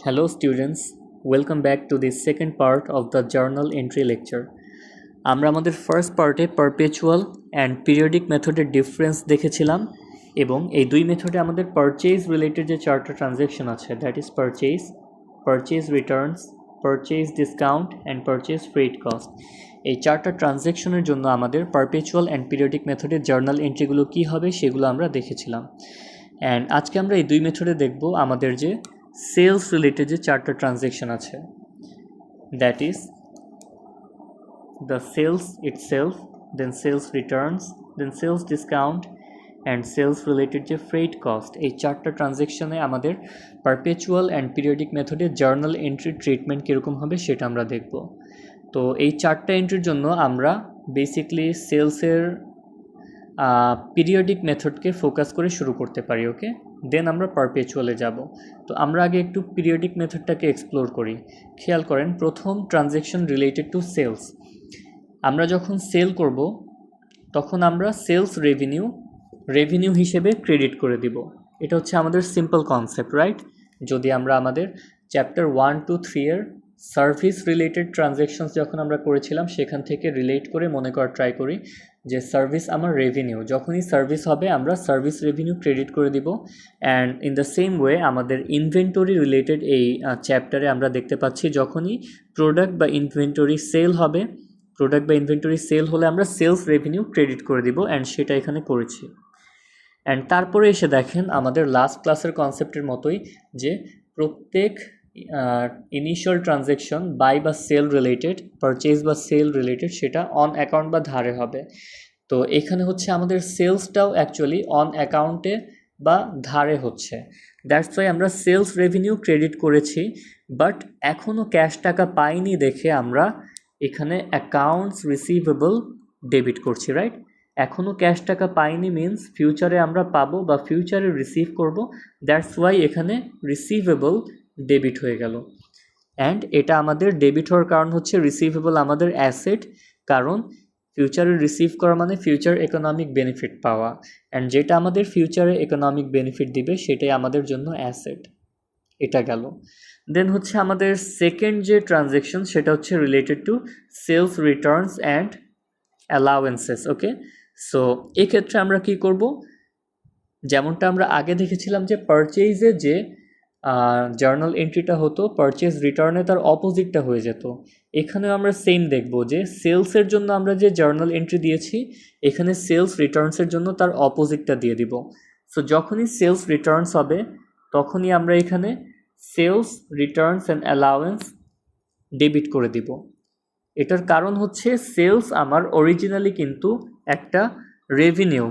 Hello students, welcome back to the second part of the journal entry lecture. আমরা আমাদের first পার্টে perpetual and periodic মেথডের difference দেখেছিলাম এবং এই দুই মেথডে আমাদের পারচেজ রিলেটেড যে চারটা ট্রানজ্যাকশন আছে that is purchase Returns, purchase discount and purchase freight cost. এই চারটা ট্রানজ্যাকশনের জন্য আমাদের পারপেচুয়াল অ্যান্ড পিরিয়ডিক মেথডের জার্নাল এন্ট্রিগুলো কী হবে সেগুলো আমরা দেখেছিলাম। অ্যান্ড আজকে আমরা এই দুই মেথডে দেখব আমাদের যে সেলস রিলেটেড যে চারটা ট্রানজ্যাকশন আছে that is the sales itself, then sales returns, then sales discount and sales related যে freight cost। এই চারটা ট্রানজ্যাকশনে আমাদের পারপেচুয়াল অ্যান্ড পিরিয়ডিক মেথডে জার্নাল এন্ট্রি ট্রিটমেন্ট কীরকম হবে সেটা আমরা দেখব। তো এই চারটা এন্ট্রির জন্য আমরা বেসিকলি সেলসের পিরিয়ডিক মেথডকে ফোকাস করে শুরু করতে পারি, ওকে? দেন আমরা পারপেচুয়ালে যাব। তো আমরা আগে একটু পিরিয়ডিক মেথডটাকে এক্সপ্লোর করি। খেয়াল করেন, প্রথম ট্রানজ্যাকশন রিলেটেড টু সেলস। আমরা যখন সেল করব তখন আমরা সেলস রেভিনিউ হিসেবে ক্রেডিট করে দিব। এটা হচ্ছে আমাদের সিম্পল কনসেপ্ট, রাইট? যদি আমরা আমাদের চ্যাপ্টার 1, 2, 3 এর সার্ভিস রিলেটেড ট্রানজ্যাকশনস যখন আমরা করেছিলাম সেখান থেকে রিলেট করে মনে করার ট্রাই করি যে সার্ভিস আমার রেভিনিউ, যখনই সার্ভিস হবে আমরা সার্ভিস রেভিনিউ ক্রেডিট করে দিব। And in the same way আমাদের ইনভেন্টরি রিলেটেড এই চ্যাপ্টারে আমরা দেখতে পাচ্ছি যখনই প্রোডাক্ট বা ইনভেন্টরি সেল হলে আমরা সেলস রেভিনিউ ক্রেডিট করে দিব, অ্যান্ড সেটা এখানে করেছি। অ্যান্ড তারপরে এসে দেখেন আমাদের লাস্ট ক্লাসের কনসেপ্টের মতোই যে প্রত্যেক ইনিশিয়াল ট্রানজ্যাকশন বাই বা সেল রিলেটেড, পারচেজ বা সেল রিলেটেড, সেটা অন অ্যাকাউন্ট বা ধারে হবে। তো এখানে হচ্ছে আমাদের সেলসটাও অ্যাকচুয়ালি অন অ্যাকাউন্টে বা ধারে হচ্ছে। দ্যাটস ওয়াই আমরা সেলস রেভিনিউ ক্রেডিট করেছি, বাট এখনও ক্যাশ টাকা পাইনি দেখে আমরা এখানে অ্যাকাউন্টস রিসিভেবল ডেবিট করছি, রাইট? এখনও ক্যাশ টাকা পাইনি মিনস ফিউচারে আমরা পাবো বা ফিউচারে রিসিভ করব। দ্যাটস ওয়াই এখানে রিসিভেবল ডেবিট হয়ে গেল। অ্যান্ড এটা আমাদের ডেবিট হওয়ার কারণ হচ্ছে রিসিভেবল আমাদের অ্যাসেট, কারণ ফিউচারে রিসিভ করা মানে ফিউচার ইকোনমিক বেনিফিট পাওয়া, অ্যান্ড যেটা আমাদের ফিউচারে ইকোনমিক বেনিফিট দিবে সেটাই আমাদের জন্য অ্যাসেট। এটা গেল। দেন হচ্ছে আমাদের সেকেন্ড যে ট্রানজ্যাকশন সেটা হচ্ছে related to sales returns and allowances, okay? So এক্ষেত্রে আমরা কি করব, যেমনটা আমরা আগে দেখেছিলাম যে পারচেজে যে জার্নাল এন্ট্রিটা হতো পারচেজ রিটার্নে তার অপোজিটটা হয়ে যেত। এখানেও আমরা সেম দেখব যে সেলসের জন্য আমরা যে জার্নাল এন্ট্রি দিয়েছি এখানে সেলস রিটার্নসের জন্য তার অপোজিটটা দিয়ে দিব। সো যখনই সেলস রিটার্নস হবে তখনই আমরা এখানে sales returns and allowance debit করে দিব। এটার কারণ হচ্ছে সেলস আমার অরিজিনালি কিন্তু একটা রেভিনিউ,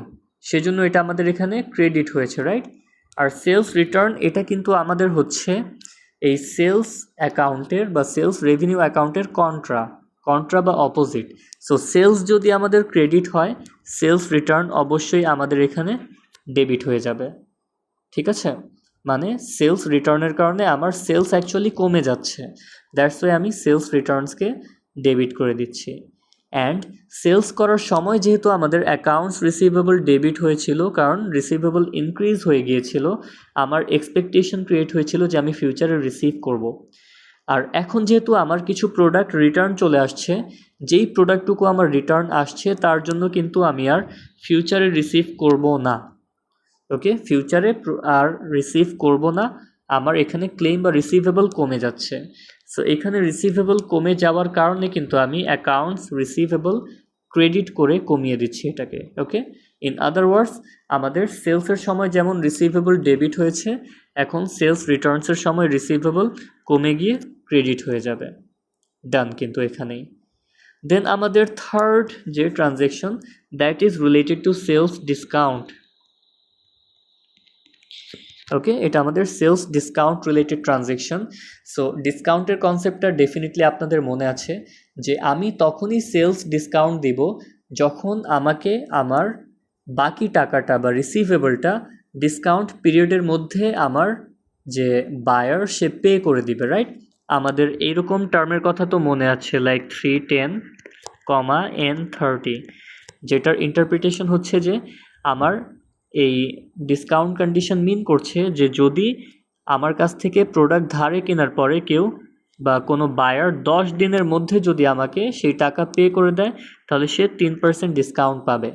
সেজন্য এটা আমাদের এখানে ক্রেডিট হয়েছে, রাইট? আর সেলস রিটার্ন এটা কিন্তু আমাদের হচ্ছে এই সেলস অ্যাকাউন্টের বা সেলস রেভিনিউ অ্যাকাউন্টের কন্ট্রা বা অপোজিট। সো সেলস যদি আমাদের ক্রেডিট হয় সেলস রিটার্ন অবশ্যই আমাদের এখানে ডেবিট হয়ে যাবে, ঠিক আছে? মানে সেলস রিটার্নের কারণে আমার সেলস অ্যাকচুয়ালি কমে যাচ্ছে, দ্যাটস ওয়াই আমি সেলস রিটার্নসকে ডেবিট করে দিচ্ছি। অ্যান্ড সেলস করার সময় যেহেতু আমাদের অ্যাকাউন্টস রিসিভেবল ডেবিট হয়েছিল, কারণ রিসিভেবল ইনক্রিজ হয়ে গিয়েছিল, আমার এক্সপেকটেশন ক্রিয়েট হয়েছিল যে আমি ফিউচারে রিসিভ করব। আর এখন যেহেতু আমার কিছু প্রোডাক্ট রিটার্ন চলে আসছে, যেই প্রোডাক্টটুকু আমার রিটার্ন আসছে তার জন্য কিন্তু আমি আর ফিউচারে রিসিভ করব না, ওকে? ফিউচারে আর রিসিভ করব না, আমার এখানে ক্লেম বা রিসিভেবল কমে যাচ্ছে। সো এখানে রিসিভেবল কমে যাওয়ার কারণে কিন্তু আমি অ্যাকাউন্টস রিসিভেবল ক্রেডিট করে কমিয়ে দিচ্ছি এটাকে, ওকে? ইন আদার ওয়ার্ডস আমাদের সেলসের সময় যেমন রিসিভেবল ডেবিট হয়েছে, এখন সেলস রিটার্নসের সময় রিসিভেবল কমে গিয়ে ক্রেডিট হয়ে যাবে। ডান কিন্তু এখানেই। দেন আমাদের থার্ড যে transaction that is related to sales discount, okay? এটা আমাদের sales discount related transaction. So ডিসকাউন্টের কনসেপ্টটা ডেফিনেটলি আপনাদের মনে আছে যে আমি তখনই সেলস ডিসকাউন্ট দিব যখন আমাকে আমার বাকি টাকাটা বা রিসিভেবলটা ডিসকাউন্ট পিরিয়ডের মধ্যে আমার যে বায়ার সে পে করে দিবে, রাইট? আমাদের এইরকম টার্মের কথা তো মনে আছে, লাইক 310, N30, যেটার ইন্টারপ্রিটেশন হচ্ছে যে আমার এই ডিসকাউন্ট কন্ডিশন মিন করছে যে যদি আমার কাছ থেকে প্রোডাক্ট ধারে কেনার পরে কেউ বা কোনো বায়ার 10 দিনের মধ্যে যদি আমাকে সেই টাকা পে করে দেয় তাহলে সে 3% ডিসকাউন্ট পাবে।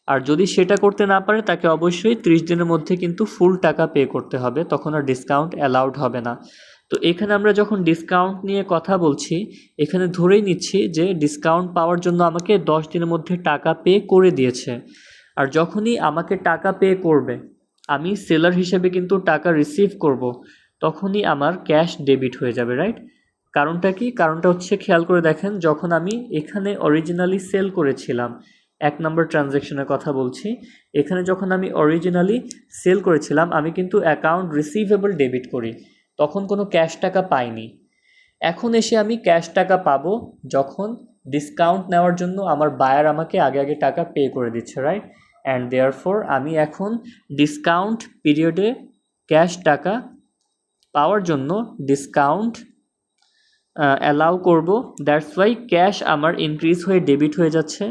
আর যদি সেটা করতে না পারে তাকে অবশ্যই 30 দিনের মধ্যে কিন্তু ফুল টাকা পে করতে হবে, তখন আর ডিসকাউন্ট অ্যালাউড হবে না। তো এখানে আমরা যখন ডিসকাউন্ট নিয়ে কথা বলছি, এখানে ধরেই নিচ্ছি যে ডিসকাউন্ট পাওয়ার জন্য আমাকে 10 দিনের মধ্যে টাকা পে করে দিয়েছে। আর যখনই আমাকে টাকা পে করবে, আমি সেলার হিসেবে কিন্তু টাকা রিসিভ করব, তখনই আমার ক্যাশ ডেবিট হয়ে যাবে, রাইট? কারণটা কি? কারণটা হচ্ছে, খেয়াল করে দেখেন, যখন আমি এখানে অরিজিনালি সেল করেছিলাম, 1 নম্বর ট্রানজ্যাকশনের কথা বলছি, এখানে যখন আমি অরিজিনালি সেল করেছিলাম আমি কিন্তু অ্যাকাউন্ট রিসিভেবল ডেবিট করি, তখন কোনো ক্যাশ টাকা পাইনি। এখন এসে আমি ক্যাশ টাকা পাবো যখন ডিসকাউন্ট নেওয়ার জন্য আমার বায়ার আমাকে আগে আগে টাকা পে করে দিচ্ছে, রাইট? অ্যান্ড দেয়ারফর আমি এখন ডিসকাউন্ট পিরিয়ডে ক্যাশ টাকা পাওয়ার জন্য ডিসকাউন্ট অ্যালাউ করব, দ্যাটস ওয়াই ক্যাশ আমার ইনক্রিজ হয়ে ডেবিট হয়ে যাচ্ছে,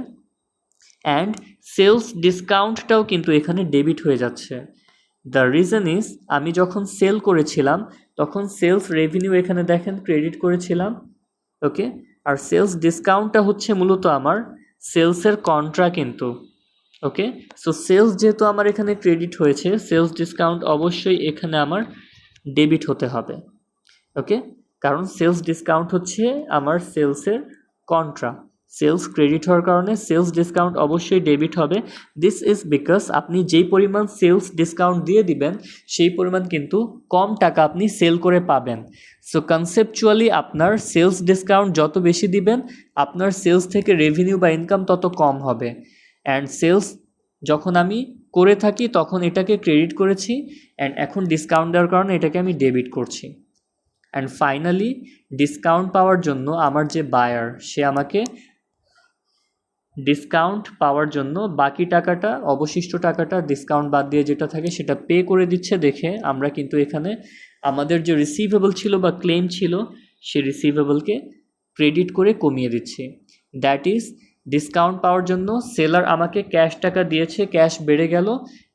অ্যান্ড সেলস ডিসকাউন্টটাও কিন্তু এখানে ডেবিট হয়ে যাচ্ছে। দ্য রিজন ইজ, আমি যখন সেল করেছিলাম তখন সেলস রেভিনিউ এখানে দেখেন ক্রেডিট করেছিলাম, ওকে? আর সেলস ডিসকাউন্টটা হচ্ছে মূলত আমার সেলসের কন্ট্রা কিন্তু, ওকে? সো সেলস যেহেতু আমার এখানে ক্রেডিট হয়েছে, সেলস ডিসকাউন্ট অবশ্যই এখানে আমার ডেবিট হতে হবে, ওকে? কারণ সেলস ডিসকাউন্ট হচ্ছে আমার সেলসের কন্ট্রা, সেলস ক্রেডিট হওয়ার কারণে সেলস ডিসকাউন্ট অবশ্যই ডেবিট হবে। দিস ইজ বিকজ আপনি যেই পরিমাণ সেলস ডিসকাউন্ট দিয়ে দিবেন সেই পরিমাণ কিন্তু কম টাকা আপনি সেল করে পাবেন। সো কনসেপচুয়ালি আপনার সেলস ডিসকাউন্ট যত বেশি দিবেন আপনার সেলস থেকে রেভিনিউ বা ইনকাম তত কম হবে। অ্যান্ড সেলস যখন আমি করে থাকি তখন এটাকে ক্রেডিট করেছি, অ্যান্ড এখন ডিসকাউন্ট দেওয়ার কারণে এটাকে আমি ডেবিট করছি। অ্যান্ড ফাইনালি ডিসকাউন্ট পাওয়ার জন্য আমার যে বায়ার, সে আমাকে ডিসকাউন্ট পাওয়ার জন্য বাকি টাকাটা, অবশিষ্ট টাকাটা ডিসকাউন্ট বাদ দিয়ে যেটা থাকে সেটা পে করে দিচ্ছে দেখে আমরা কিন্তু এখানে আমাদের যে রিসিভেবল ছিল বা ক্লেম ছিল সেই রিসিভেবলকে ক্রেডিট করে কমিয়ে দিচ্ছি। দ্যাট ইজ, ডিসকাউন্ট পাওয়ার জন্য সেলার আমাকে ক্যাশ টাকা দিয়েছে, ক্যাশ বেড়ে গেল,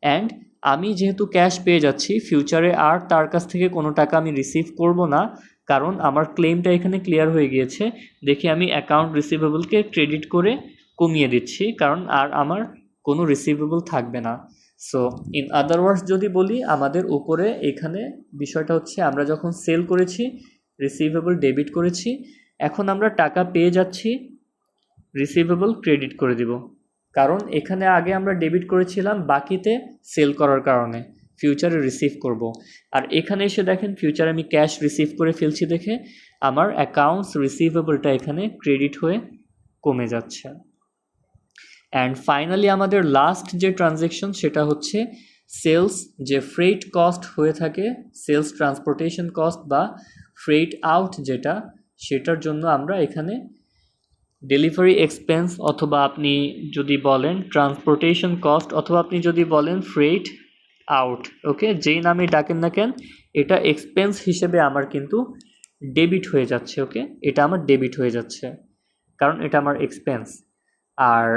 অ্যান্ড আমি যেহেতু ক্যাশ পেয়ে যাচ্ছি, ফিউচারে আর তার কাছ থেকে কোনো টাকা আমি রিসিভ করব না, কারণ আমার ক্লেমটা এখানে ক্লিয়ার হয়ে গিয়েছে দেখে আমি অ্যাকাউন্ট রিসিভেবলকে ক্রেডিট করে কমিয়ে দিচ্ছি, কারণ আর আমার কোনো রিসিভেবল থাকবে না। সো ইন আদার ওয়ার্ডস যদি বলি, আমাদের উপরে এখানে বিষয়টা হচ্ছে আমরা যখন সেল করেছি রিসিভেবল ডেবিট করেছি, এখন আমরা টাকা পেয়ে যাচ্ছি, রিসিভেবল ক্রেডিট করে দিব, কারণ এখানে আগে আমরা ডেবিট করেছিলাম বাকিতে সেল করার কারণে, ফিউচারে রিসিভ করব। আর এখানে এসে দেখেন ফিউচারে আমি ক্যাশ রিসিভ করে ফেলছি দেখে আমার অ্যাকাউন্টস রিসিভেবলটা এখানে ক্রেডিট হয়ে কমে যাচ্ছে। অ্যান্ড ফাইনালি আমাদের লাস্ট যে ট্রানজ্যাকশন সেটা হচ্ছে সেলস যে ফ্রেট কস্ট হয়ে থাকে, সেলস ট্রান্সপোর্টেশন কস্ট বা ফ্রেট আউট যেটা, সেটার জন্য আমরা এখানে ডেলিভারি এক্সপেন্স, অথবা আপনি যদি বলেন ট্রান্সপোর্টেশন কস্ট, অথবা আপনি যদি বলেন ফ্রেট আউট, ওকে, যেই নামে ডাকেন না কেন, এটা এক্সপেন্স হিসেবে আমার কিন্তু ডেবিট হয়ে যাচ্ছে, ওকে? এটা আমার ডেবিট হয়ে যাচ্ছে কারণ এটা আমার এক্সপেন্স। আর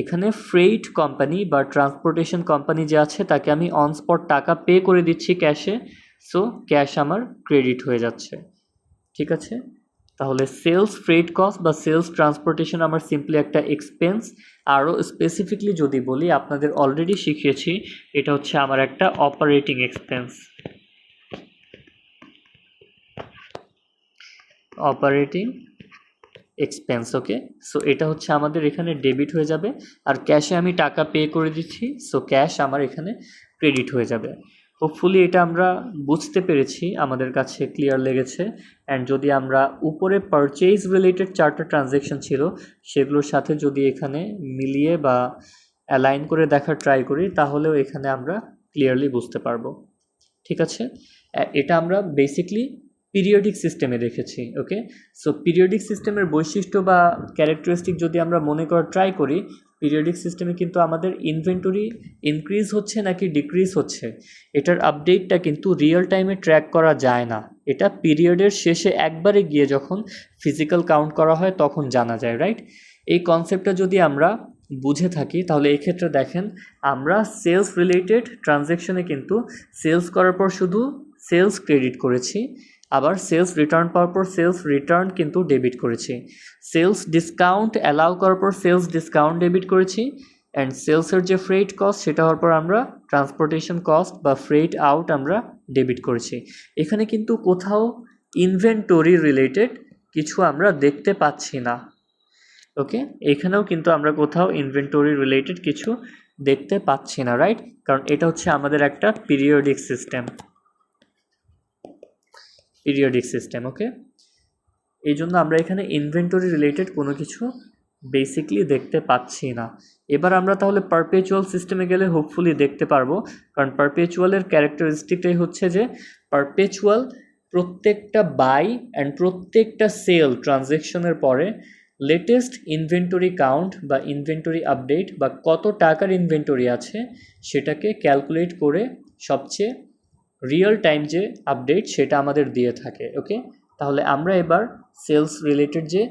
এখানে ফ্রেট কোম্পানি বা ট্রান্সপোর্টেশন কোম্পানি যে আছে তাকে আমি অন স্পট টাকা পে করে দিচ্ছি ক্যাশে, সো ক্যাশ আমার ক্রেডিট হয়ে যাচ্ছে, ঠিক আছে? তাহলে সেলস ফ্রেট কস্ট বা সেলস ট্রান্সপোর্টেশন আমার সিম্পলি একটা এক্সপেন্স। আরও স্পেসিফিকলি যদি বলি, আপনাদের অলরেডি শিখিয়েছি, এটা হচ্ছে আমার একটা অপারেটিং এক্সপেন্স, অপারেটিং এক্সপেন্স, ওকে? সো এটা হচ্ছে আমাদের এখানে ডেবিট হয়ে যাবে, আর ক্যাশে আমি টাকা পে করে দিচ্ছি, সো ক্যাশ আমার এখানে ক্রেডিট হয়ে যাবে। হোপফুলি এটা আমরা বুঝতে পেরেছি, আমাদের কাছে ক্লিয়ার লেগেছে। অ্যান্ড যদি আমরা উপরে পারচেজ রিলেটেড 4টা ট্রানজ্যাকশন ছিল সেগুলোর সাথে যদি এখানে মিলিয়ে বা অ্যালাইন করে দেখার ট্রাই করি তাহলেও এখানে আমরা ক্লিয়ারলি বুঝতে পারবো, ঠিক আছে? এটা আমরা বেসিকলি পিরিয়ডিক সিস্টেমে রেখেছি, ওকে? সো পিরিয়ডিক সিস্টেমের বৈশিষ্ট্য বা ক্যারেক্টারিস্টিক যদি আমরা মনে করার ট্রাই করি, পিরিয়ডিক সিস্টেমে কিন্তু আমাদের ইনভেন্টরি ইনক্রিজ হচ্ছে নাকি ডিক্রিজ হচ্ছে এটার আপডেটটা কিন্তু রিয়েল টাইমে ট্র্যাক করা যায় না, এটা পিরিয়ডের শেষে একবারে গিয়ে যখন ফিজিক্যাল কাউন্ট করা হয় তখন জানা যায়, রাইট? এই কনসেপ্টটা যদি আমরা বুঝে থাকি তাহলে এই ক্ষেত্রে দেখেন আমরা সেলস রিলেটেড ট্রানজ্যাকশনে কিন্তু সেলস করার পর শুধু সেলস ক্রেডিট করেছি, আবার সেলস রিটার্ন পাওয়ার পর সেলস রিটার্ন কিন্তু ডেবিট করেছি, সেলস ডিসকাউন্ট অ্যালাউ করার পর সেলস ডিসকাউন্ট ডেবিট করেছি, অ্যান্ড সেলসের যে ফ্রেট কস্ট সেটা হওয়ার পর আমরা ট্রান্সপোর্টেশন কস্ট বা ফ্রেট আউট আমরা ডেবিট করেছি। এখানে কিন্তু কোথাও ইনভেন্টরি রিলেটেড কিছু আমরা দেখতে পাচ্ছি না। ওকে, এখানেও কিন্তু আমরা কোথাও ইনভেন্টরি রিলেটেড কিছু দেখতে পাচ্ছি না, রাইট? কারণ এটা হচ্ছে আমাদের একটা পিরিয়ডিক সিস্টেম। ওকে, এই জন্য আমরা এখানে ইনভেন্টরি রিলেটেড কোনো কিছু বেসিকলি দেখতে পাচ্ছি না। এবার আমরা তাহলে পারপেচুয়াল সিস্টেমে গেলে হোপফুলি দেখতে পারবো, কারণ পারপেচুয়ালের ক্যারেক্টারিস্টিকটাই হচ্ছে যে পারপেচুয়াল প্রত্যেকটা বাই অ্যান্ড প্রত্যেকটা সেল ট্রানজ্যাকশনের পরে লেটেস্ট ইনভেন্টরি কাউন্ট বা ইনভেন্টরি আপডেট বা কত টাকার ইনভেন্টরি আছে সেটাকে ক্যালকুলেট করে সবচেয়ে রিয়েল টাইম যে আপডেট সেটা আমাদের দিয়ে থাকে। ওকে, তাহলে আমরা এবার সেলস রিলেটেড যে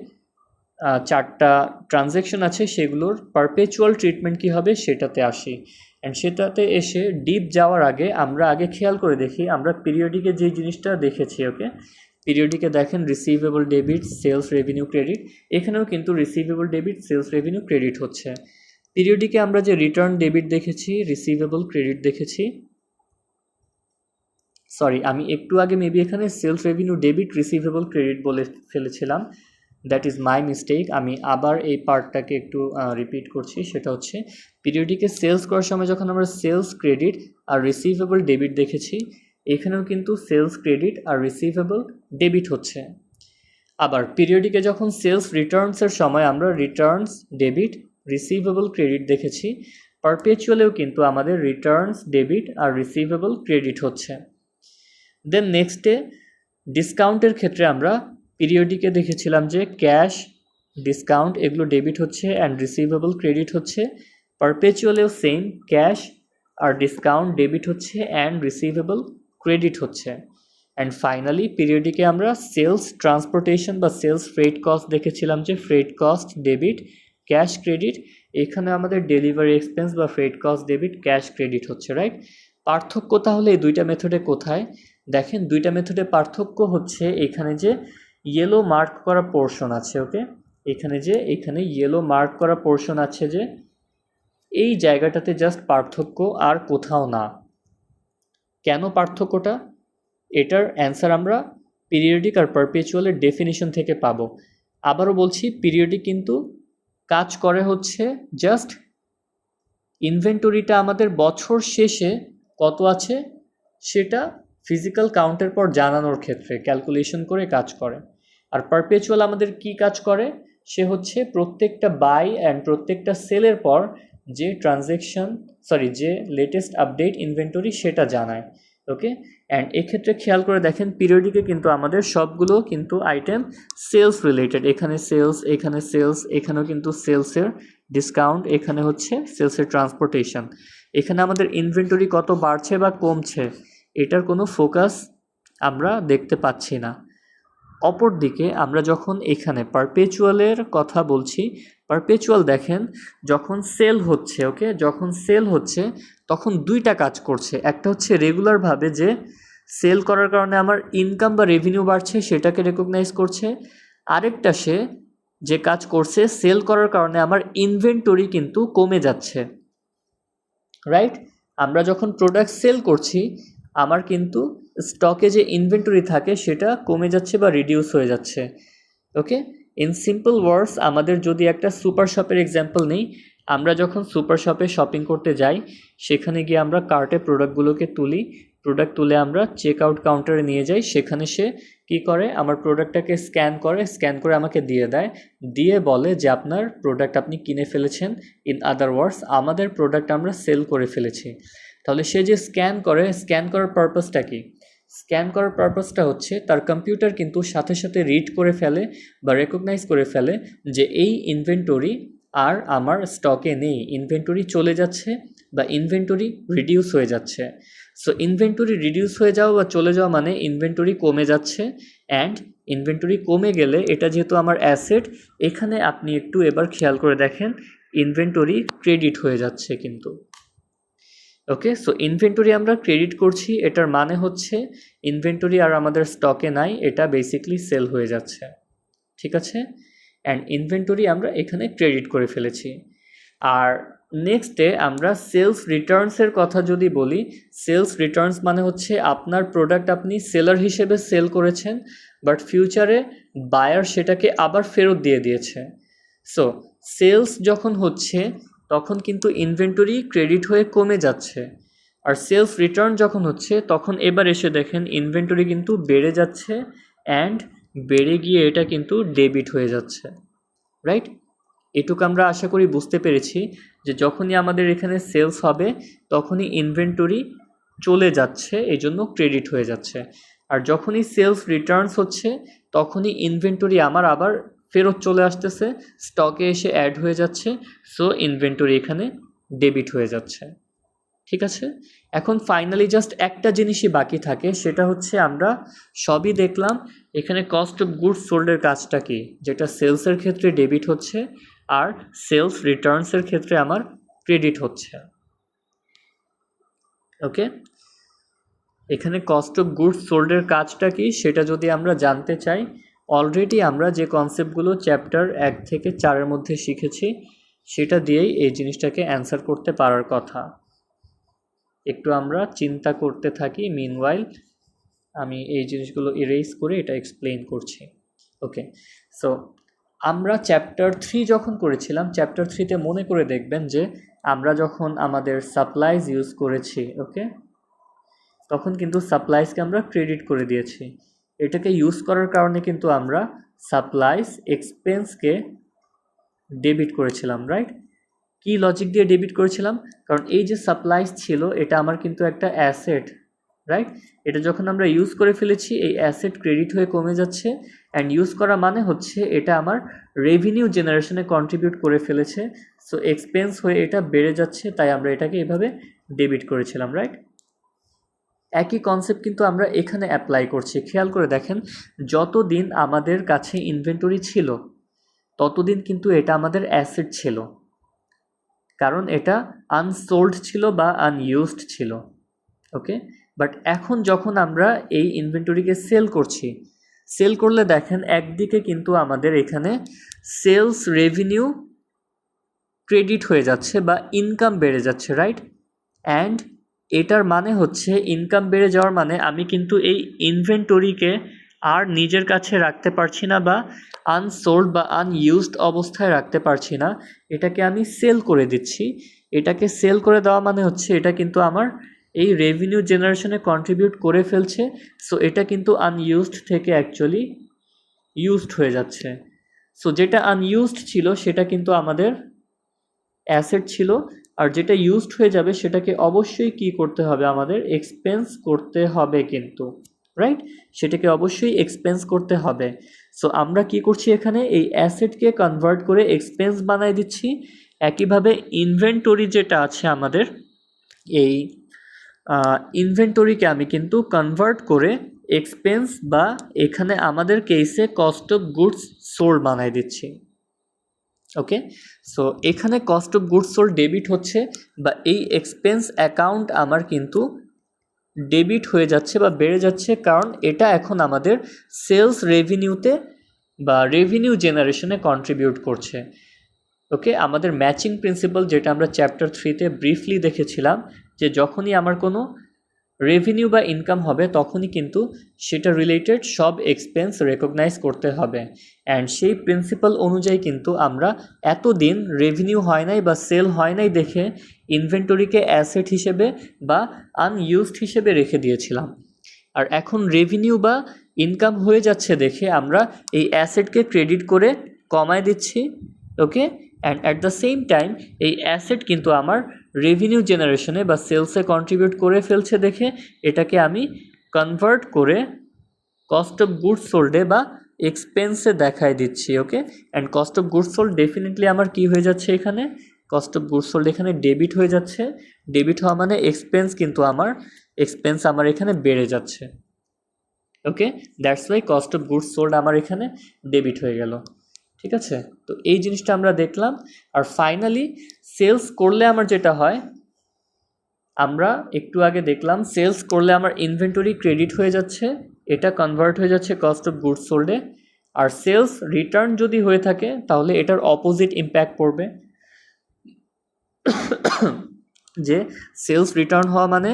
4টা ট্রানজ্যাকশন আছে সেগুলোর পারপেচুয়াল ট্রিটমেন্ট কী হবে সেটাতে আসি। অ্যান্ড সেটাতে এসে ডিপ যাওয়ার আগে আমরা আগে খেয়াল করে দেখি আমরা পিরিয়ডিকে যে জিনিসটা দেখেছি। ওকে, পিরিয়ডিকে দেখেন receivable debit, sales revenue credit, এখানেও কিন্তু receivable debit, sales revenue credit হচ্ছে। পিরিয়ডিকে আমরা যে রিটার্ন ডেবিট দেখেছি, রিসিভেবল ক্রেডিট দেখেছি, সরি আমি একটু আগে মেবি এখানে sales revenue debit receivable credit বলে ফেলেছিলাম, দ্যাট ইজ মাই মিস্টেক। আমি আবার এই পার্টটাকে একটু রিপিট করছি। সেটা হচ্ছে পিরিয়ডিকে সেলস করার সময় যখন আমরা সেলস ক্রেডিট আর রিসিভেবল ডেবিট দেখেছি, এখানেও কিন্তু সেলস ক্রেডিট আর রিসিভেবল ডেবিট হচ্ছে। আবার পিরিয়ডিকে যখন সেলস রিটার্নসের সময় আমরা রিটার্নস ডেবিট রিসিভেবল ক্রেডিট দেখেছি, পারপেচুয়ালেও কিন্তু আমাদের রিটার্নস ডেবিট আর রিসিভেবল ক্রেডিট হচ্ছে। দেন নেক্সটে ডিসকাউন্টের ক্ষেত্রে আমরা পিরিয়ডিকে দেখেছিলাম যে ক্যাশ, ডিসকাউন্ট এগুলো ডেবিট হচ্ছে অ্যান্ড রিসিভেবল ক্রেডিট হচ্ছে। পারপেচুয়ালেও সেম, ক্যাশ আর ডিসকাউন্ট ডেবিট হচ্ছে অ্যান্ড রিসিভেবল ক্রেডিট হচ্ছে। অ্যান্ড ফাইনালি পিরিয়ডিকে আমরা সেলস ট্রান্সপোর্টেশন বা সেলস ফ্রেট কস্ট দেখেছিলাম যে freight cost debit, cash credit, এখানে আমাদের ডেলিভারি এক্সপেন্স বা freight cost debit, cash credit হচ্ছে, রাইট? পার্থক্য তাহলে এই দুইটা মেথডে কোথায়? দেখেন দুইটা মেথডে পার্থক্য হচ্ছে এখানে যে ইয়েলো মার্ক করা পোর্শন আছে। ওকে, এখানে ইয়েলো মার্ক করা পোর্শন আছে যে এই জায়গাটাতে জাস্ট পার্থক্য, আর কোথাও না। কেন পার্থক্যটা? এটার অ্যান্সার আমরা পিরিয়ডিক আর পারপেচুয়ালের ডেফিনিশন থেকে পাবো। আবারও বলছি, পিরিয়ডিক কিন্তু কাজ করে হচ্ছে জাস্ট ইনভেন্টরিটা আমাদের বছর শেষে কত আছে সেটা ফিজিক্যাল কাউন্টের পর জানানোর ক্ষেত্রে ক্যালকুলেশন করে কাজ করে। আর পারপেচুয়াল আমাদের কি কাজ করে? সে হচ্ছে প্রত্যেকটা বাই অ্যান্ড প্রত্যেকটা সেলের পর যে যে লেটেস্ট আপডেট ইনভেন্টরি সেটা জানায়। ওকে, অ্যান্ড এক্ষেত্রে খেয়াল করে দেখেন পিরিয়ডিকে কিন্তু আমাদের সবগুলো কিন্তু আইটেম সেলস রিলেটেড, এখানে সেলস, এখানে সেলস, এখানেও কিন্তু সেলসের ডিসকাউন্ট, এখানে হচ্ছে সেলসের ট্রান্সপোর্টেশন। এখানে আমাদের ইনভেন্টরি কত বাড়ছে বা কমছে এটার কোনো ফোকাস আমরা দেখতে পাচ্ছি না। অপরদিকে আমরা যখন এখানে পারপেচুয়ালের কথা বলছি, পারপেচুয়াল দেখেন যখন সেল হচ্ছে, ওকে, যখন সেল হচ্ছে তখন দুইটা কাজ করছে। একটা হচ্ছে রেগুলারভাবে যে সেল করার কারণে আমার ইনকাম বা রেভিনিউ বাড়ছে সেটাকে রেকগনাইজ করছে। আরেকটা সে যে কাজ করছে সেল করার কারণে আমার ইনভেন্টরি কিন্তু কমে যাচ্ছে, রাইট? আমরা যখন প্রোডাক্ট সেল করছি আমার কিন্তু স্টকে যে ইনভেন্টরি থাকে সেটা কমে যাচ্ছে বা রিডিউস হয়ে যাচ্ছে। ওকে, ইন সিম্পল ওয়ার্ডস আমাদের যদি একটা সুপার শপের এক্সাম্পল নিই, আমরা যখন সুপার শপে শপিং করতে যাই সেখানে গিয়ে আমরা কার্টে প্রোডাক্টগুলোকে প্রোডাক্ট তুলে আমরা চেক আউট কাউন্টারে নিয়ে যাই। সেখানে সে কি করে, আমার প্রোডাক্টটাকে স্ক্যান করে আমাকে দিয়ে বলে যে আপনার প্রোডাক্ট আপনি কিনে ফেলেছেন। ইন আদার ওয়ার্ডস আমাদের প্রোডাক্ট আমরা সেল করে ফেলেছি। তাহলে সে যে স্ক্যান করার পারপাসটা কি? স্ক্যান করার পারপাসটা হচ্ছে তার কম্পিউটার কিন্তু সাথে সাথে রিড করে ফেলে বা রেকগনাইজ করে ফেলে যে এই ইনভেন্টরি আর আমার স্টকে নেই, ইনভেন্টরি চলে যাচ্ছে বা ইনভেন্টরি রিডিউস হয়ে যাচ্ছে। সো ইনভেন্টরি রিডিউস হয়ে যাওয়া বা চলে যাওয়া মানে ইনভেন্টরি কমে যাচ্ছে, অ্যান্ড ইনভেন্টরি কমে গেলে এটা যেহেতু আমার অ্যাসেট, এখানে আপনি একটু এবার খেয়াল করে দেখেন ইনভেন্টরি ক্রেডিট হয়ে যাচ্ছে কিন্তু। ওকে, সো ইনভেন্টরি আমরা ক্রেডিট করছি, এটার মানে হচ্ছে ইনভেন্টরি আর আমাদের স্টকে নাই, এটা বেসিকলি সেল হয়ে যাচ্ছে। ঠিক আছে, অ্যান্ড ইনভেন্টরি আমরা এখানে ক্রেডিট করে ফেলেছি। আর নেক্সটে আমরা সেলস রিটার্নসের কথা যদি বলি, সেলস রিটার্নস মানে হচ্ছে আপনার প্রোডাক্ট আপনি সেলার হিসেবে সেল করেছেন, বাট ফিউচারে বায়ার সেটাকে আবার ফেরত দিয়ে দিয়েছে। সো সেলস যখন হচ্ছে তখন কিন্তু ইনভেন্টরি ক্রেডিট হয়ে কমে যাচ্ছে, আর সেলস রিটার্ন যখন হচ্ছে তখন এবার এসে দেখেন ইনভেন্টরি কিন্তু বেড়ে যাচ্ছে, অ্যান্ড বেড়ে গিয়ে এটা কিন্তু ডেবিট হয়ে যাচ্ছে। রাইট, এটুকু আমরা আশা করি বুঝতে পেরেছি যে যখনই আমাদের এখানে সেলস হবে তখনই ইনভেন্টরি চলে যাচ্ছে, এই জন্য ক্রেডিট হয়ে যাচ্ছে। আর যখনই সেলস রিটার্নস হচ্ছে তখনই ইনভেন্টরি আমার আবার ফেরত চলে আসতেছে, স্টকে এসে অ্যাড হয়ে যাচ্ছে, সো ইনভেন্টরি এখানে ডেবিট হয়ে যাচ্ছে। ঠিক আছে, এখন ফাইনালি জাস্ট একটা জিনিসই বাকি থাকে, সেটা হচ্ছে আমরা সবই দেখলাম এখানে কস্ট অফ গুডস সোল্ডের কাজটা কি, যেটা সেলসের ক্ষেত্রে ডেবিট হচ্ছে আর সেলস রিটার্নসের ক্ষেত্রে আমার ক্রেডিট হচ্ছে। ওকে, এখানে কস্ট অফ গুডস সোল্ডের কাজটা কি সেটা যদি আমরা জানতে চাই, অলরেডি আমরা যে কনসেপ্টগুলো চ্যাপ্টার 1 থেকে 4-এর মধ্যে শিখেছি সেটা দিয়েই এই জিনিসটাকে অ্যান্সার করতে পারার কথা। একটু আমরা চিন্তা করতে থাকি, মিনওয়াইল আমি এই জিনিসগুলো ইরেজ করে এটা এক্সপ্লেইন করছি। ওকে, সো আমরা চ্যাপ্টার 3 যখন করেছিলাম, চ্যাপ্টার 3-তে মনে করে দেখবেন যে আমরা যখন আমাদের সাপ্লাইজ ইউজ করেছি, ওকে, তখন কিন্তু সাপ্লাইজকে আমরা ক্রেডিট করে দিয়েছি। এটাকে ইউজ করার কারণে কিন্তু আমরা সাপ্লাইজ এক্সপেন্সকে ডেবিট করেছিলাম। রাইট, কি লজিক দিয়ে ডেবিট করেছিলাম, কারণ এই যে সাপ্লাইজ ছিল এটা আমার কিন্তু একটা অ্যাসেট। রাইট, এটা যখন আমরা ইউজ করে ফেলেছি এই অ্যাসেট ক্রেডিট হয়ে কমে যাচ্ছে, অ্যান্ড ইউজ করা মানে হচ্ছে এটা আমার রেভিনিউ জেনারেশনে কন্ট্রিবিউট করে ফেলেছে, সো এক্সপেন্স হয়ে এটা বেড়ে যাচ্ছে, তাই আমরা এটাকে এভাবে ডেবিট করেছিলাম। রাইট, একই কনসেপ্ট কিন্তু আমরা এখানে অ্যাপ্লাই করছি। খেয়াল করে দেখেন, যতদিন আমাদের কাছে ইনভেন্টরি ছিল ততদিন কিন্তু এটা আমাদের অ্যাসেট ছিল, কারণ এটা আনসোল্ড ছিল বা আনইউজড ছিল। ওকে, বাট এখন যখন আমরা এই ইনভেন্টরিকে সেল করছি, সেল করলে দেখেন একদিকে কিন্তু আমাদের এখানে সেলস রেভিনিউ ক্রেডিট হয়ে যাচ্ছে বা ইনকাম বেড়ে যাচ্ছে। রাইট, অ্যান্ড এটার মানে হচ্ছে ইনকাম বেড়ে যাওয়ার মানে আমি কিন্তু এই ইনভেন্টরিকে আর নিজের কাছে রাখতে পারছি না বা আনসোল্ড বা আনইউজড অবস্থায় রাখতে পারছি না, এটাকে আমি সেল করে দিচ্ছি। এটাকে সেল করে দেওয়া মানে হচ্ছে এটা কিন্তু আমার এই রেভিনিউ জেনারেশনে কন্ট্রিবিউট করে ফেলছে, সো এটা কিন্তু আনইউজড থেকে অ্যাকচুয়ালি ইউজড হয়ে যাচ্ছে। সো যেটা আনইউজড ছিল সেটা কিন্তু আমাদের অ্যাসেট ছিল, আর যেটা ইউজড হয়ে যাবে সেটাকে অবশ্যই কি করতে হবে, আমাদের এক্সপেন্স করতে হবে কিন্তু। রাইট, সেটাকে অবশ্যই এক্সপেন্স করতে হবে। সো আমরা কি করছি এখানে, এই অ্যাসেটকে কনভার্ট করে এক্সপেন্স বানাই দিচ্ছি। একইভাবে ইনভেন্টরি যেটা আছে আমাদের, এই ইনভেন্টরিকে আমি কিন্তু কনভার্ট করে এক্সপেন্স বা এখানে আমাদের কেসে কস্ট অফ গুডস সোল্ড বানাই দিচ্ছি। ওকে, সো এখানে cost of goods sold debit হচ্ছে বা এই এক্সপেন্স অ্যাকাউন্ট আমার কিন্তু ডেবিট হয়ে যাচ্ছে বা বেড়ে যাচ্ছে, কারণ এটা এখন আমাদের সেলস রেভিনিউতে বা রেভিনিউ জেনারেশনে কন্ট্রিবিউট করছে। ওকে, আমাদের ম্যাচিং প্রিন্সিপাল যেটা আমরা চ্যাপ্টার 3-তে ব্রিফলি দেখেছিলাম, যে যখনই আমার কোনো রেভিনিউ বা ইনকাম হবে তখনই কিন্তু সেটা রিলেটেড সব এক্সপেন্স রেকগনাইজ করতে হবে, অ্যান্ড সেই প্রিন্সিপাল অনুযায়ী কিন্তু আমরা এতদিন রেভিনিউ হয় নাই বা সেল হয় নাই দেখে ইনভেন্টরিকে অ্যাসেট হিসেবে বা আনইউজড হিসেবে রেখে দিয়েছিলাম। আর এখন রেভিনিউ বা ইনকাম হয়ে যাচ্ছে দেখে আমরা এই অ্যাসেটকে ক্রেডিট করে কমায় দিচ্ছি। Okay, and at the same time এই অ্যাসেট কিন্তু আমার রেভিনিউ জেনারেশনে বা সেলসে কন্ট্রিবিউট করে ফেলছে দেখে এটাকে আমি কনভার্ট করে কস্ট অফ গুডস সোল্ডে বা এক্সপেন্সে দেখাই দিচ্ছি। Okay, and cost of goods sold definitely আমার কি হয়ে যাচ্ছে, এখানে কস্ট অফ গুডস সোল্ড এখানে ডেবিট হয়ে যাচ্ছে। ডেবিট হওয়া মানে এক্সপেন্স কিন্তু আমার এখানে বেড়ে যাচ্ছে। Okay, that's why cost of goods sold আমার এখানে ডেবিট হয়ে গেল। ঠিক আছে, তো এই জিনিসটা আমরা দেখলাম। আর ফাইনালি সেলস করলে আমার যেটা হয়, আমরা একটু আগে দেখলাম সেলস করলে আমার ইনভেন্টরি ক্রেডিট হয়ে যাচ্ছে, এটা কনভার্ট হয়ে যাচ্ছে কস্ট অফ গুডস সোল্ডে। আর সেলস রিটার্ন যদি হয়ে থাকে তাহলে এটার অপোজিট ইম্প্যাক্ট পড়বে, যে সেলস রিটার্ন হওয়া মানে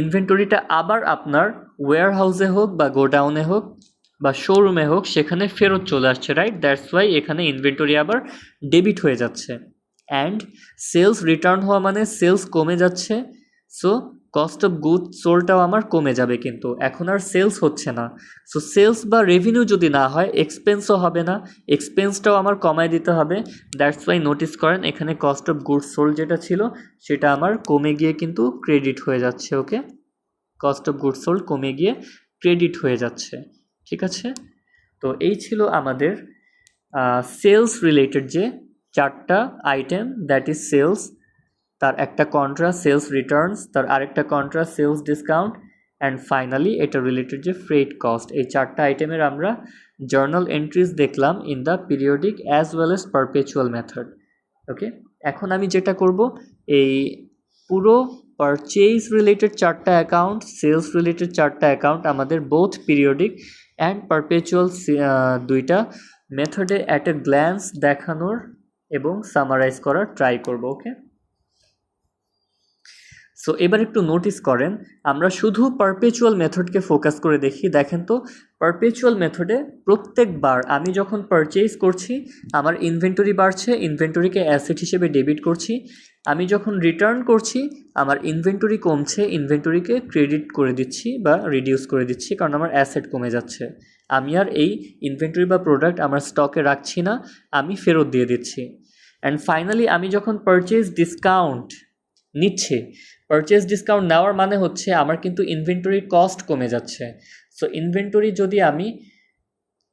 ইনভেন্টরিটা আবার আপনার ওয়্যার হাউসে হোক বা গোডাউনে হোক বা শোরুমে হোক সেখানে ফেরত চলে আসছে, রাইট? দ্যাটস ওয়াই এখানে ইনভেন্টরি আবার ডেবিট হয়ে যাচ্ছে। অ্যান্ড সেলস রিটার্ন হওয়া মানে সেলস কমে যাচ্ছে, সো কস্ট অফ গুড সোল্ডটাও আমার কমে যাবে, কিন্তু এখন আর সেলস হচ্ছে না। সো সেলস বা রেভিনিউ যদি না হয় এক্সপেন্সও হবে না, এক্সপেন্সটাও আমার কমায় দিতে হবে। দ্যাটস ওয়াই নোটিস করেন এখানে কস্ট অফ গুড সোল্ড যেটা ছিল সেটা আমার কমে গিয়ে কিন্তু ক্রেডিট হয়ে যাচ্ছে। ওকে, কস্ট অফ গুড সোল্ড কমে গিয়ে ক্রেডিট হয়ে যাচ্ছে, ঠিক আছে? তো এই ছিল আমাদের সেলস রিলেটেড যে চারটা আইটেম, দ্যাট ইজ সেলস, তার একটা কন্ট্রা সেলস রিটার্নস, তার আরেকটা contra sales discount, and finally এটা রিলেটেড যে ফ্রেট কস্ট। এই চারটা আইটেমের আমরা জার্নাল এন্ট্রিজ দেখলাম in the periodic as well as perpetual method. Okay, এখন আমি যেটা করব এই পুরো পারচেজ রিলেটেড চারটা অ্যাকাউন্ট, সেলস রিলেটেড চারটা অ্যাকাউন্ট আমাদের বোথ পিরিয়ডিক অ্যান্ড পারপেচুয়াল দুইটা মেথডে অ্যাট এ গ্ল্যান্স দেখানোর এবং সামারাইজ করার ট্রাই করব। ওকে, সো এবার একটু নোটিস করেন, আমরা শুধু পারপেচুয়াল মেথডকে ফোকাস করে দেখি। দেখেন তো, পারপেচুয়াল মেথডে প্রত্যেকবার আমি যখন পারচেজ করছি আমার ইনভেন্টরি বাড়ছে, ইনভেন্টরিকে অ্যাসেট হিসেবে ডেবিট করছি। আমি যখন রিটার্ন করছি আমার ইনভেন্টরি কমছে, ইনভেন্টরিকে ক্রেডিট করে দিচ্ছি বা রিডিউস করে দিচ্ছি, কারণ আমার অ্যাসেট কমে যাচ্ছে। আমি আর এই ইনভেন্টরি বা প্রোডাক্ট আমার স্টকে রাখছি না, আমি ফেরত দিয়ে দিচ্ছি। অ্যান্ড ফাইনালি আমি যখন পারচেজ ডিসকাউন্ট নিচ্ছি, পারচেজ ডিসকাউন্ট নেওয়ার মানে হচ্ছে আমার কিন্তু ইনভেন্টরির কস্ট কমে যাচ্ছে। সো ইনভেন্টরি যদি আমি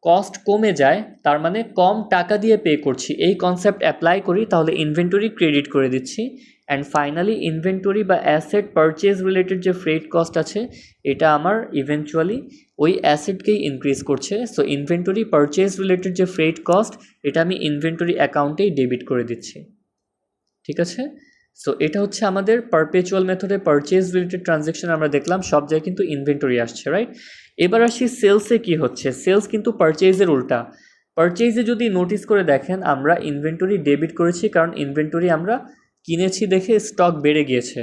কস্ট কমে যায় তার মানে কম টাকা দিয়ে পে করছি, এই কনসেপ্ট অ্যাপ্লাই করি, তাহলে ইনভেন্টরি ক্রেডিট করে দিচ্ছি। অ্যান্ড ফাইনালি ইনভেন্টরি বা অ্যাসেট পারচেজ রিলেটেড যে ফ্রেট কস্ট আছে এটা আমার ইভেনচুয়ালি ওই অ্যাসেটকেই ইনক্রিজ করছে। সো ইনভেন্টরি পারচেজ রিলেটেড যে ফ্রেট কস্ট এটা আমি ইনভেন্টরি অ্যাকাউন্টেই ডেবিট করে দিচ্ছি, ঠিক আছে? সো এটা হচ্ছে আমাদের পারপেচুয়াল মেথডে পারচেজ রিলেটেড ট্রানজ্যাকশন আমরা দেখলাম, সব জায়গায় কিন্তু ইনভেন্টরি আসছে, রাইট? এবার আসি সেলসে কি হচ্ছে। সেলস কিন্তু পারচেজের উল্টা। পারচেজে যদি নোটিস করে দেখেন আমরা ইনভেন্টরি ডেবিট করেছি, কারণ ইনভেন্টরি আমরা কিনেছি দেখে স্টক বেড়ে গিয়েছে।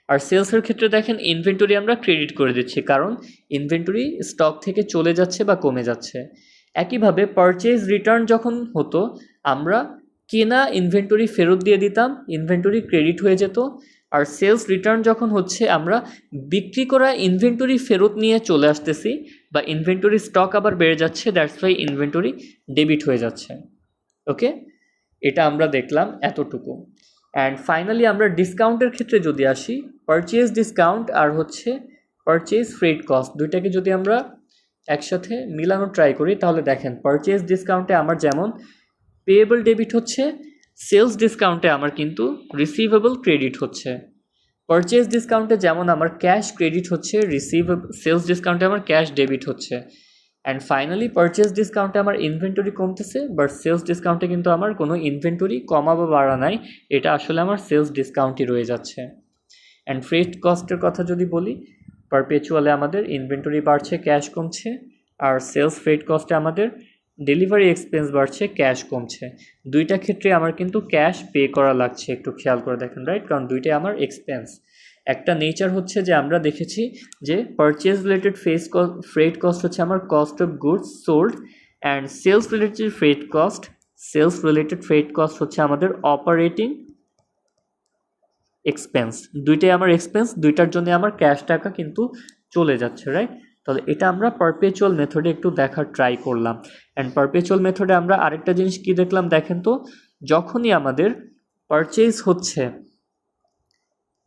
আর সেলসের ক্ষেত্রে দেখেন ইনভেন্টরি আমরা ক্রেডিট করে দিচ্ছি, কারণ ইনভেন্টরি স্টক থেকে চলে যাচ্ছে বা কমে যাচ্ছে। একইভাবে পারচেজ রিটার্ন যখন হতো আমরা কেনা ইনভেন্টরি ফেরত দিয়ে দিতাম, ইনভেন্টরি ক্রেডিট হয়ে যেত। আর সেলস রিটার্ন যখন হচ্ছে আমরা বিক্রি করা ইনভেন্টরি ফেরত নিয়ে চলে আসতেছি বা ইনভেন্টরি স্টক আবার বেড়ে যাচ্ছে, দ্যাটস ওয়াই ইনভেন্টরি ডেবিট হয়ে যাচ্ছে। ওকে, এটা আমরা দেখলাম এতটুকু। অ্যান্ড ফাইনালি আমরা ডিসকাউন্টের ক্ষেত্রে যদি আসি, পারচেজ ডিসকাউন্ট আর হচ্ছে পারচেজ ফ্রেট কস্ট দুইটাকে যদি আমরা একসাথে মিলানো ট্রাই করি তাহলে দেখেন পারচেজ ডিসকাউন্টে আমার যেমন পেয়েবল ডেবিট হচ্ছে, সেলস ডিসকাউন্টে আমার কিন্তু রিসিভেবল ক্রেডিট হচ্ছে। পারচেজ ডিসকাউন্টে যেমন আমার ক্যাশ ক্রেডিট হচ্ছে, সেলস ডিসকাউন্টে আমার ক্যাশ ডেবিট হচ্ছে। অ্যান্ড ফাইনালি পারচেজ ডিসকাউন্টে আমার ইনভেন্টরি কমতেছে, বাট সেলস ডিসকাউন্টে কিন্তু আমার কোনো ইনভেন্টরি কমা বা বাড়া নাই, এটা আসলে আমার সেলস ডিসকাউন্টই রয়ে যাচ্ছে। অ্যান্ড ফ্রেট কস্টের কথা যদি বলি, পারপেচুয়ালে আমাদের ইনভেন্টরি বাড়ছে, ক্যাশ কমছে, আর সেলস ফ্রেট কস্টে আমাদের ডেলিভারি এক্সপেন্স বাড়ছে, ক্যাশ কমছে। দুইটা ক্ষেত্রে আমার কিন্তু ক্যাশ পে করা লাগছে, একটু খেয়াল করে দেখেন, রাইট? কারণ দুইটাই আমার এক্সপেন্স। একটা নেচার হচ্ছে যে আমরা দেখেছি যে পারচেজ রিলেটেড ফ্রেট কস্ট হচ্ছে আমার cost of goods sold, and sales related freight cost হচ্ছে আমাদের অপারেটিং এক্সপেন্স। দুইটাই আমার এক্সপেন্স, দুইটার জন্য আমার ক্যাশ টাকা কিন্তু চলে যাচ্ছে, রাইট? তাহলে এটা আমরা পারপেচুয়াল মেথডে একটু দেখার ট্রাই করলাম। অ্যান্ড পারপেচুয়াল মেথডে আমরা আরেকটা জিনিস কি দেখলাম দেখেন তো, যখনই আমাদের পারচেজ হচ্ছে,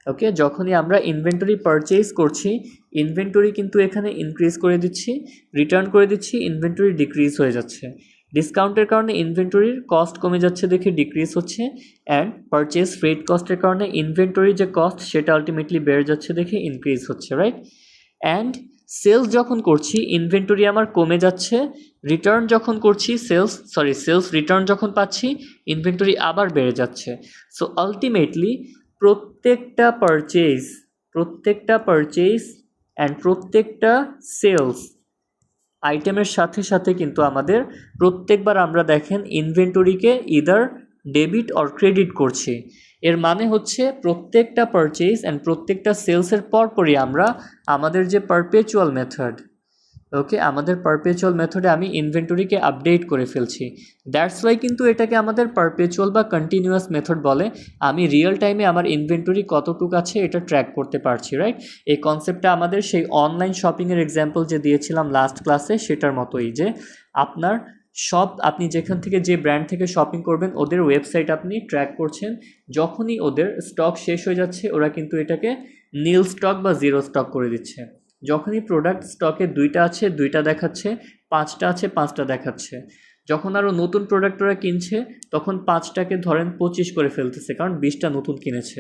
ওকে, যখনই আমরা ইনভেন্টরি পারচেজ করছি ইনভেন্টরি কিন্তু এখানে ইনক্রিজ করে দিচ্ছি, রিটার্ন করে দিচ্ছি, ইনভেন্টরি ডিক্রিজ হয়ে যাচ্ছে। ডিসকাউন্টের কারণে ইনভেন্টরির কস্ট কমে যাচ্ছে দেখে ডিক্রিজ হচ্ছে, অ্যান্ড পারচেজ ফ্রেট কস্টের কারণে ইনভেন্টরির যে কস্ট সেটা আলটিমেটলি বেড়ে যাচ্ছে দেখে ইনক্রিজ হচ্ছে, রাইট? অ্যান্ড সেলস যখন করছি ইনভেন্টরি আমার কমে যাচ্ছে, রিটার্ন যখন করছি সেলস রিটার্ন যখন পাচ্ছি ইনভেন্টরি আবার বেড়ে যাচ্ছে। সো আলটিমেটলি প্রত্যেকটা পারচেজ অ্যান্ড প্রত্যেকটা সেলস আইটেমের সাথে সাথে কিন্তু আমাদের প্রত্যেকবার আমরা দেখেন ইনভেন্টরিকে ইদার ডেবিট অর ক্রেডিট করছি। এর মানে হচ্ছে প্রত্যেকটা পারচেজ অ্যান্ড প্রত্যেকটা সেলসের পরপরই আমরা আমাদের যে পারপেচুয়াল মেথড, ওকে, আমাদের পারপেচুয়াল মেথডে আমি ইনভেন্টরিকে আপডেট করে ফেলছি। দ্যাটস ওয়াই কিন্তু এটাকে আমাদের পারপেচুয়াল বা কন্টিনিউয়াস মেথড বলে। আমি রিয়েল টাইমে আমার ইনভেন্টরি কতটুকু আছে এটা ট্র্যাক করতে পারছি, রাইট? এই কনসেপ্টটা আমাদের সেই অনলাইন শপিংয়ের এক্সাম্পল যে দিয়েছিলাম লাস্ট ক্লাসে সেটার মতোই, যে আপনার আপনি যেখান থেকে যে ব্র্যান্ড থেকে শপিং করবেন ওদের ওয়েবসাইট আপনি ট্র্যাক করছেন, যখনই ওদের স্টক শেষ হয়ে যাচ্ছে ওরা কিন্তু এটাকে নীল স্টক বা জিরো স্টক করে দিচ্ছে। যখনই প্রোডাক্ট স্টকে 2টা আছে 2টা দেখাচ্ছে, 5টা আছে 5টা দেখাচ্ছে। যখন আরও নতুন প্রোডাক্ট ওরা কিনছে তখন 5টাকে ধরেন 25 করে ফেলতেছে, কারণ 20টা নতুন কিনেছে।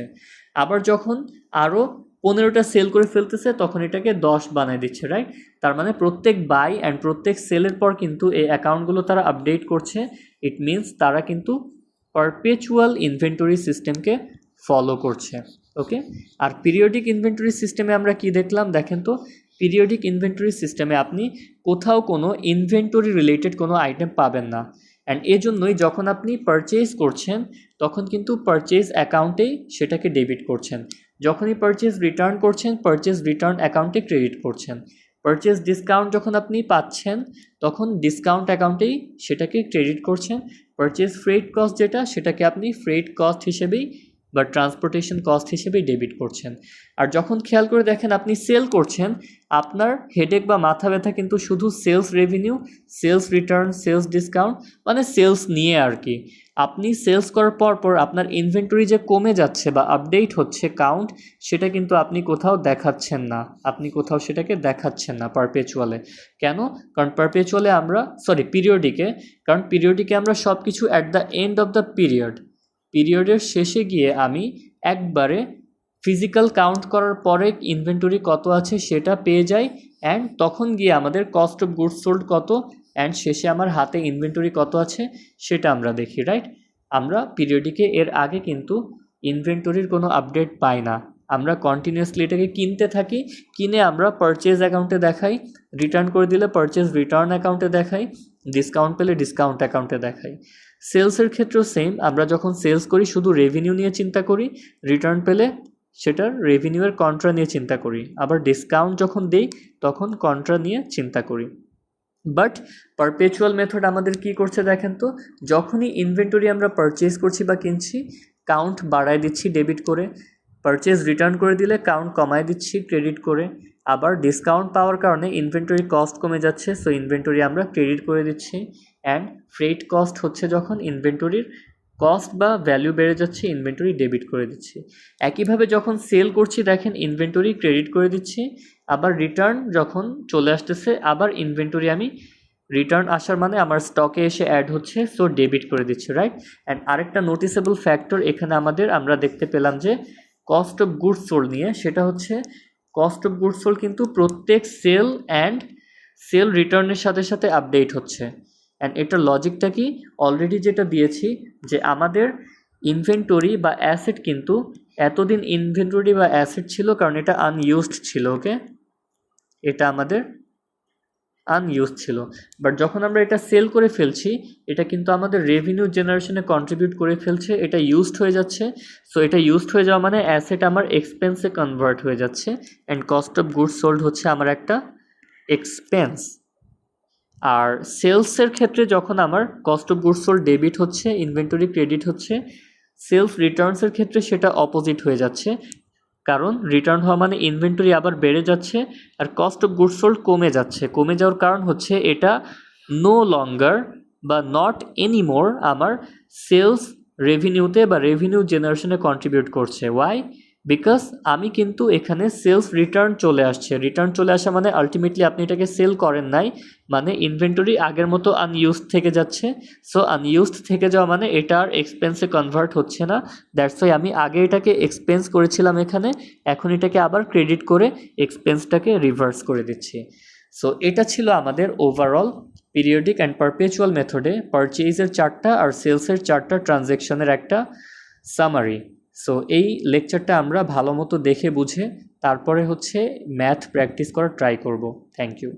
আবার যখন আরও 15টা সেল করে ফেলতেছে তখন এটাকে 10 বানায় দিচ্ছে, রাইট? তার মানে প্রত্যেক বাই অ্যান্ড প্রত্যেক সেলের পর কিন্তু এই অ্যাকাউন্টগুলো তারা আপডেট করছে। ইট মিনস তারা কিন্তু পারপেচুয়াল ইনভেন্টরি সিস্টেমকে ফলো করছে, ওকে। আর পিরিয়ডিক ইনভেন্টরি সিস্টেমে আমরা কি দেখলাম দেখেন তো। পিরিয়ডিক ইনভেন্টরি সিস্টেমে আপনি কোথাও কোনো ইনভেন্টরি রিলেটেড কোনো আইটেম পাবেন না, অ্যান্ড এজন্যই যখন আপনি পারচেজ করছেন তখন কিন্তু পারচেজ অ্যাকাউন্টেই সেটাকে ডেবিট করছেন। যখনই পারচেজ রিটার্ন করছেন পারচেজ রিটার্ন অ্যাকাউন্টে ক্রেডিট করছেন। পারচেজ ডিসকাউন্ট যখন আপনি পাচ্ছেন তখন ডিসকাউন্ট অ্যাকাউন্টেই সেটাকে ক্রেডিট করছেন। পারচেজ ফ্রেট কস্ট যেটা সেটাকে আপনি ফ্রেট কস্ট হিসেবেই বা ট্রান্সপোর্টেশন কস্ট হিসেবেই ডেবিট করছেন। আর যখন খেয়াল করে দেখেন আপনি সেল করছেন, আপনার হেডেক বা মাথা ব্যথা কিন্তু শুধু sales revenue, sales return, sales discount, মানে সেলস নিয়ে আর কি। আপনি সেলস করার পর আপনার ইনভেন্টরি যে কমে যাচ্ছে বা আপডেট হচ্ছে কাউন্ট, সেটা কিন্তু আপনি কোথাও দেখাচ্ছেন না, আপনি কোথাও সেটাকে দেখাচ্ছেন না পারপেচুয়ালে। কেন? কারণ পারপেচুয়ালে আমরা পিরিয়ডিকে আমরা সব কিছু at the end of the পিরিয়ডের শেষে গিয়ে আমি একবারে ফিজিক্যাল কাউন্ট করার পরে ইনভেন্টরি কত আছে সেটা পেয়ে যাই, অ্যান্ড তখন গিয়ে আমাদের কস্ট অফ গুডস সোল্ড কত, অ্যান্ড শেষে আমার হাতে ইনভেন্টরি কত আছে সেটা আমরা দেখি, রাইট? আমরা পিরিয়ডিকে এর আগে কিন্তু ইনভেন্টরির কোনো আপডেট পাই না। আমরা কন্টিনিউয়াসলি এটাকে কিনতে থাকি, কিনে আমরা পারচেজ অ্যাকাউন্টে দেখাই, রিটার্ন করে দিলে পারচেজ রিটার্ন অ্যাকাউন্টে দেখাই, ডিসকাউন্ট পেলে ডিসকাউন্ট অ্যাকাউন্টে দেখাই। সেলসের ক্ষেত্রেও সেম, আমরা যখন সেলস করি শুধু রেভিনিউ নিয়ে চিন্তা করি, রিটার্ন পেলে সেটার রেভিনিউয়ের কন্ট্রা নিয়ে চিন্তা করি, আবার ডিসকাউন্ট যখন দেই তখন কন্ট্রা নিয়ে চিন্তা করি। বাট পারপেচুয়াল মেথড আমাদের কি করছে দেখেন তো, যখনই ইনভেন্টরি আমরা পারচেজ করছি বা কিনছি কাউন্ট বাড়ায় দিচ্ছি ডেবিট করে, পারচেজ রিটার্ন করে দিলে কাউন্ট কমায় দিচ্ছি ক্রেডিট করে, আবার ডিসকাউন্ট পাওয়ার কারণে ইনভেন্টরি কস্ট কমে যাচ্ছে, সো ইনভেন্টরি আমরা ক্রেডিট করে দিচ্ছি, অ্যান্ড ফ্রেট কস্ট হচ্ছে যখন ইনভেন্টরির কস্ট বা ভ্যালু বেড়ে যাচ্ছে ইনভেন্টরি ডেবিট করে দিচ্ছি। একইভাবে যখন সেল করছি দেখেন ইনভেন্টরি ক্রেডিট করে দিচ্ছি, আবার রিটার্ন যখন চলে আসতেছে আবার ইনভেন্টরি আমি রিটার্ন আসার মানে আমার স্টকে এসে অ্যাড হচ্ছে, সো ডেবিট করে দিচ্ছি, রাইট? অ্যান্ড আরেকটা নোটিসেবল ফ্যাক্টর এখানে আমরা দেখতে পেলাম যে কস্ট অফ গুডস সোল্ড নিয়ে, সেটা হচ্ছে কস্ট অফ গুডস সোল্ড কিন্তু প্রত্যেক সেল রিটার্নের সাথে সাথে আপডেট হচ্ছে। অ্যান্ড এটার লজিকটা কি, অলরেডি যেটা দিয়েছি যে আমাদের ইনভেন্টরি বা অ্যাসেট কিন্তু এতদিন ইনভেন্টরি বা অ্যাসেট ছিল কারণ এটা আনইউজড ছিল, ওকে, এটা আমাদের আনইউজ ছিল। বাট যখন আমরা এটা সেল করে ফেলছি এটা কিন্তু আমাদের রেভিনিউ জেনারেশনে কন্ট্রিবিউট করে ফেলছে, এটা ইউজড হয়ে যাচ্ছে। সো এটা ইউজড হয়ে যাওয়া মানে অ্যাসেট আমার এক্সপেন্সে কনভার্ট হয়ে যাচ্ছে, and cost of goods sold হচ্ছে আমার একটা এক্সপেন্স। আর সেলসের ক্ষেত্রে যখন আমার cost of goods sold debit হচ্ছে, ইনভেন্টরি ক্রেডিট হচ্ছে, সেলস রিটার্নসের ক্ষেত্রে সেটা অপোজিট হয়ে যাচ্ছে, কারণ রিটার্ন হওয়া মানে ইনভেন্টরি আবার বেড়ে যাচ্ছে আর কস্ট অফ গুডস সোল্ড কমে যাচ্ছে। কমে যাওয়ার কারণ হচ্ছে এটা নো লঙ্গার বা নট এনিমোর আমার সেলস রেভিনিউতে বা রেভিনিউ জেনারেশনে কন্ট্রিবিউট করছে। ওয়াই? বিকজ আমি কিন্তু এখানে সেলস রিটার্ন চলে আসছে, রিটার্ন চলে আসা মানে আলটিমেটলি আপনি এটাকে সেল করেন নাই, মানে ইনভেন্টরি আগের মতো আনইউজড থেকে যাচ্ছে। সো আনইউজড থেকে যাওয়া মানে এটা আর এক্সপেন্সে কনভার্ট হচ্ছে না, দ্যাটস ওয়াই আমি আগে এটাকে এক্সপেন্স করেছিলাম এখানে, এখন এটাকে আবার ক্রেডিট করে এক্সপেন্সটাকে রিভার্স করে দিচ্ছি। সো এটা ছিল আমাদের ওভারঅল পিরিয়ডিক অ্যান্ড পারপেচুয়াল মেথডে পারচেজের 4টা আর সেলসের 4টা ট্রানজ্যাকশনের একটা সামারি। সো এই লেকচারটা আমরা ভালো মতো দেখে বুঝে তারপরে হচ্ছে ম্যাথ প্র্যাকটিস করার ট্রাই করব। Thank you.